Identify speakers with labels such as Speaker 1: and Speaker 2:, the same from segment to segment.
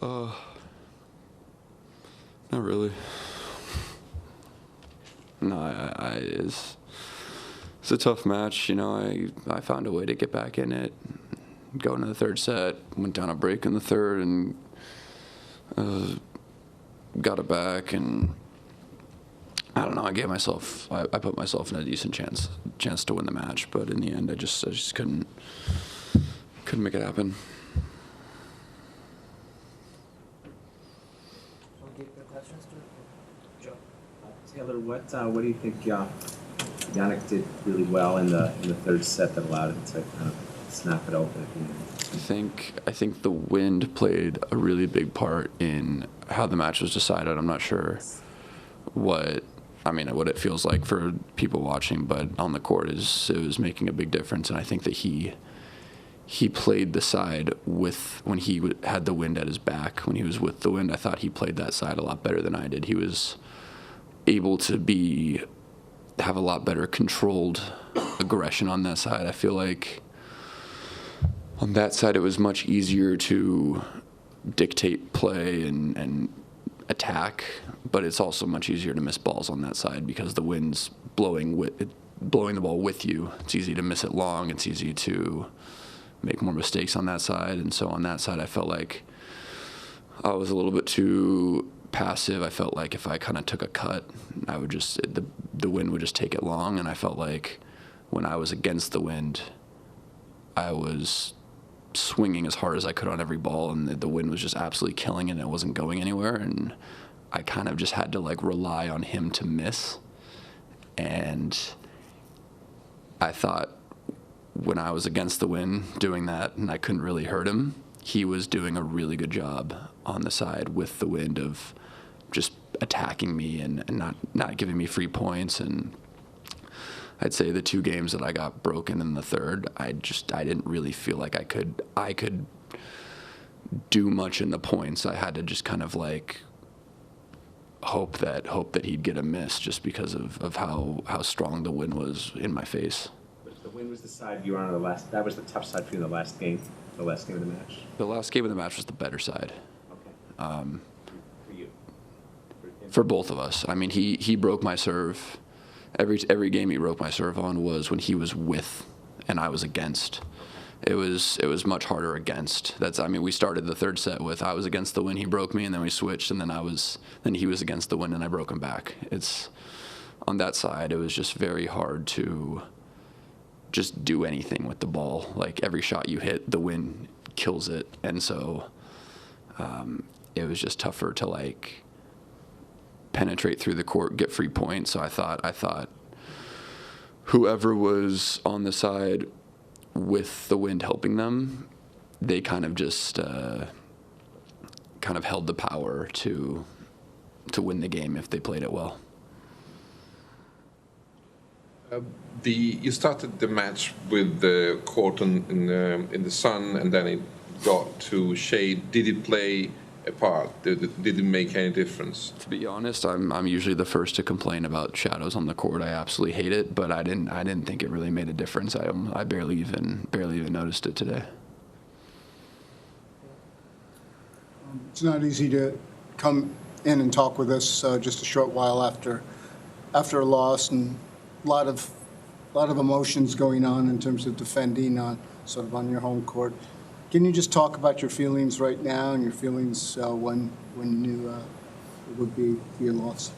Speaker 1: Uh, Not really. No, it's a tough match. You know, I found a way to get back in it, go into the third set, went down a break in the third, and got it back. And I don't know. I put myself in a decent chance to win the match, but in the end, I just couldn't make it happen.
Speaker 2: Taylor, what do you think Yannick did really well in the third set that allowed him to kind of snap it open at the end?
Speaker 1: I think the wind played a really big part in how the match was decided. I'm not sure what it feels like for people watching, but on the court it was making a big difference. And I think that he played the side when he had the wind at his back. When he was with the wind, I thought he played that side a lot better than I did. He was able to have a lot better controlled aggression on that side. I feel like on that side it was much easier to dictate play and attack, but it's also much easier to miss balls on that side because the wind's blowing the ball with you. It's easy to miss it long. It's easy to make more mistakes on that side. And so on that side, I felt like I was a little bit too passive. I felt like if I kind of took a cut, I would the wind would just take it long. And I felt like when I was against the wind, I was swinging as hard as I could on every ball, and the wind was just absolutely killing it, and it wasn't going anywhere. And I kind of just had to rely on him to miss. And I thought when I was against the wind doing that and I couldn't really hurt him, he was doing a really good job on the side with the wind of just attacking me and not giving me free points. And I'd say the two games that I got broken in the third, I didn't really feel like I could do much in the points. I had to just kind of hope that he'd get a miss just because of how strong the wind was in my face.
Speaker 2: But the wind was the side you were on that was the tough side for you in the last game of the match?
Speaker 1: The last game of the match was the better side.
Speaker 2: Okay. For you?
Speaker 1: For both of us. I mean, he broke my serve. Every game he broke my serve on was when he was with and I was against. It was much harder against. We started the third set with I was against the wind, he broke me, and then we switched, and then he was against the wind and I broke him back. It's on that side, it was just very hard to just do anything with the ball. Like every shot you hit, the wind kills it, and so it was just tougher to penetrate through the court, get free points. So I thought whoever was on the side with the wind helping them, they kind of just held the power to win the game if they played it well.
Speaker 3: You started the match with the court in the sun, and then it got to shade. Did it play a part? Did it make any difference?
Speaker 1: To be honest, I'm usually the first to complain about shadows on the court. I absolutely hate it, but I didn't think it really made a difference. I barely even noticed it today.
Speaker 4: It's not easy to come in and talk with us just a short while after a loss, and a lot of emotions going on in terms of defending on your home court. Can you just talk about your feelings right now and your feelings when you knew it would be your loss?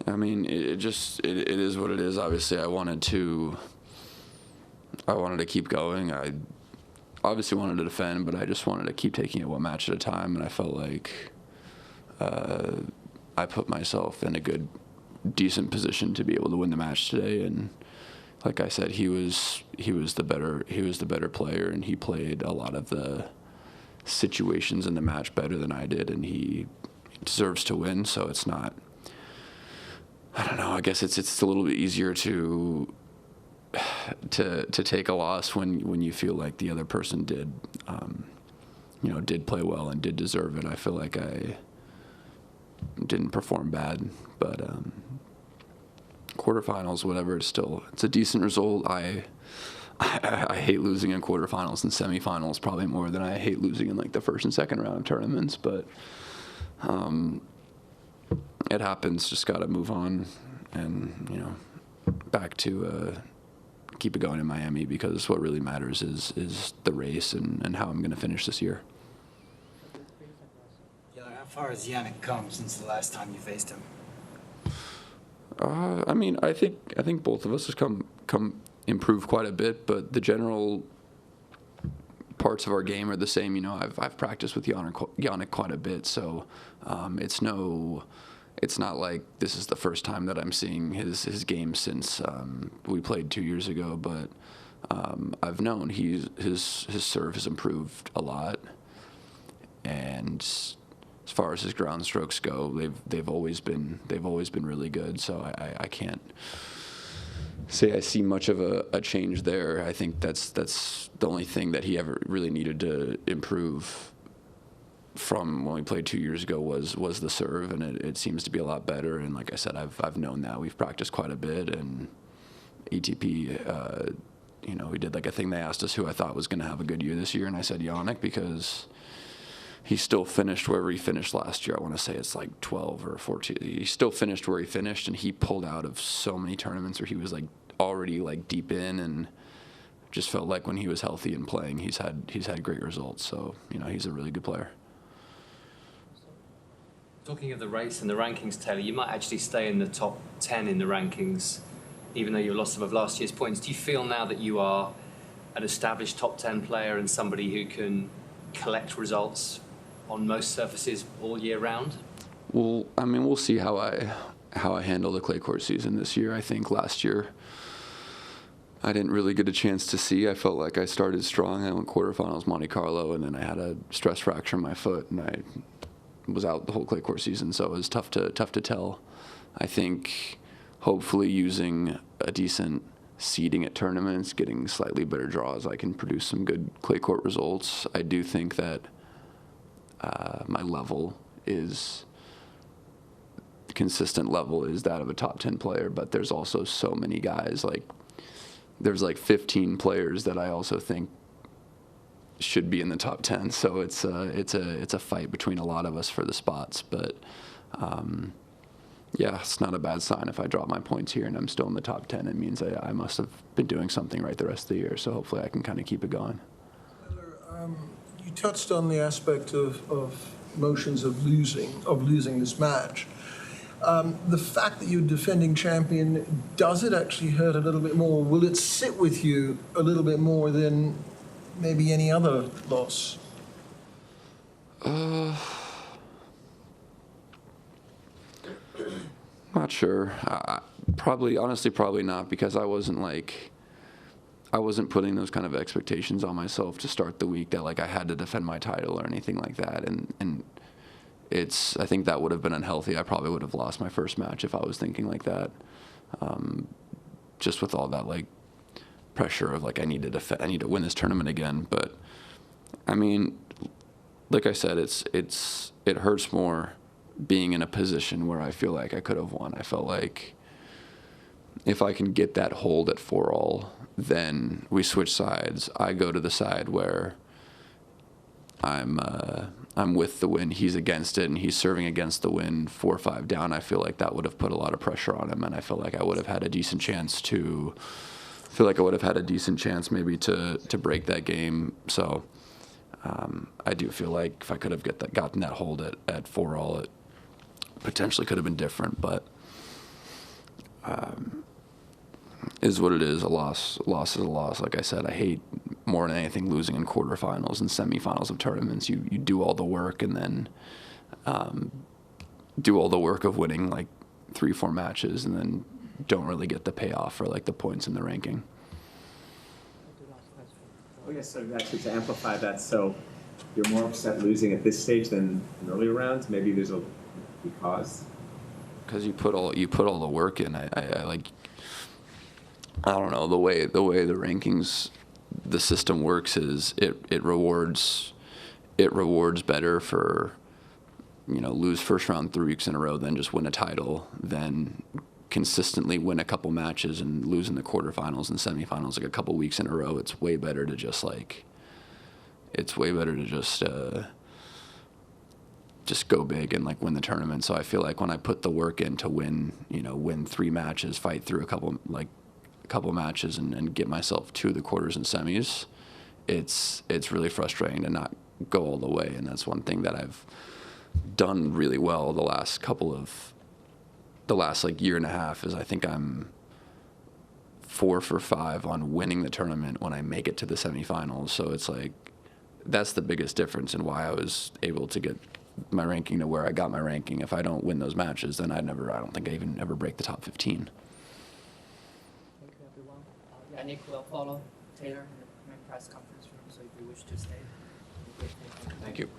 Speaker 1: I mean, it is what it is. Obviously, I wanted to keep going. I obviously wanted to defend, but I just wanted to keep taking it one match at a time. And I felt like I put myself in a decent position to be able to win the match today. And like I said, he was the better player, and he played a lot of the situations in the match better than I did, and he deserves to win. So it's not. I don't know. I guess it's a little bit easier to take a loss when you feel like the other person did play well and did deserve it. I feel like I didn't perform bad, but quarterfinals, whatever, it's a decent result. I hate losing in quarterfinals and semifinals probably more than I hate losing in like the first and second round of tournaments. But it happens. Just got to move on, and back to keep it going in Miami, because what really matters is the race and how I'm going to finish this year.
Speaker 5: Yeah, how far has Yannick come since the last time you faced him?
Speaker 1: I mean, I think both of us has come improved quite a bit, but the general parts of our game are the same. I've practiced with Jannik quite a bit, so it's not like this is the first time that I'm seeing his game since we played 2 years ago. But I've known his serve has improved a lot, and as far as his ground strokes go, they've always been really good. So I can't say I see much of a change there. I think that's the only thing that he ever really needed to improve from when we played 2 years ago was the serve, and it seems to be a lot better. And like I said, I've known that. We've practiced quite a bit, and ATP, we did like a thing. They asked us who I thought was going to have a good year this year, and I said Jannik, because he still finished wherever he finished last year. I want to say it's like 12 or 14. He still finished where he finished, and he pulled out of so many tournaments where he was like already like deep in, and just felt like when he was healthy and playing, he's had great results. So he's a really good player.
Speaker 6: Talking of the race and the rankings, Taylor, you might actually stay in the top 10 in the rankings, even though you lost some of last year's points. Do you feel now that you are an established top 10 player and somebody who can collect results on most surfaces all year round?
Speaker 1: Well, I mean, we'll see how I handle the clay court season this year. I think last year I didn't really get a chance to see. I felt like I started strong. I went quarterfinals Monte Carlo, and then I had a stress fracture in my foot, and I was out the whole clay court season, so it was tough to tell. I think hopefully using a decent seeding at tournaments, getting slightly better draws, I can produce some good clay court results. I do think that my consistent level is that of a top 10 player, but there's also so many guys, there's 15 players that I also think should be in the top 10. So it's a fight between a lot of us for the spots, but it's not a bad sign if I drop my points here and I'm still in the top 10. It means I must have been doing something right the rest of the year, so hopefully I can kind of keep it going.
Speaker 7: You touched on the aspect of emotions of losing this match. The fact that you're defending champion, does it actually hurt a little bit more? Will it sit with you a little bit more than maybe any other loss?
Speaker 1: Not sure. Honestly, probably not, because I wasn't putting those kind of expectations on myself to start the week that I had to defend my title or anything like that. And I think that would have been unhealthy. I probably would have lost my first match if I was thinking like that. Just with all that pressure of I need to win this tournament again. But I mean, like I said, it hurts more being in a position where I feel like I could have won. I felt like if I can get that hold at 4-all, then we switch sides. I go to the side where I'm with the win, he's against it, and he's serving against the win 4-5 down. I feel like that would have put a lot of pressure on him, and I feel like I would have had a decent chance maybe to break that game. So I do feel like if I could have gotten that hold at 4-all, it potentially could have been different, but is what it is. A loss is a loss. Like I said, I hate more than anything losing in quarterfinals and semifinals of tournaments. You do all the work and then do all the work of winning 3-4 matches and then don't really get the payoff for the points in the ranking.
Speaker 2: Oh yes, so actually to amplify that, so you're more upset losing at this stage than in earlier rounds? Maybe there's because
Speaker 1: you put all the work in. I don't know, the way the rankings, the system works is it rewards better for lose first round 3 weeks in a row than just win a title, then consistently win a couple matches and lose in the quarterfinals and semifinals like a couple weeks in a row. It's way better to just just go big and like win the tournament. So I feel like when I put the work in to win 3 matches, fight through a couple matches and get myself to the quarters and semis, it's really frustrating to not go all the way. And that's one thing that I've done really well the last like year and a half is I think I'm 4 for 5 on winning the tournament when I make it to the semifinals. So it's like that's the biggest difference in why I was able to get my ranking to where I got my ranking. If I don't win those matches, then I don't think I even ever break the top 15.
Speaker 8: Thank you, everyone. Yannick will follow Taylor in the press conference room, so if you wish to stay.
Speaker 1: Thank you.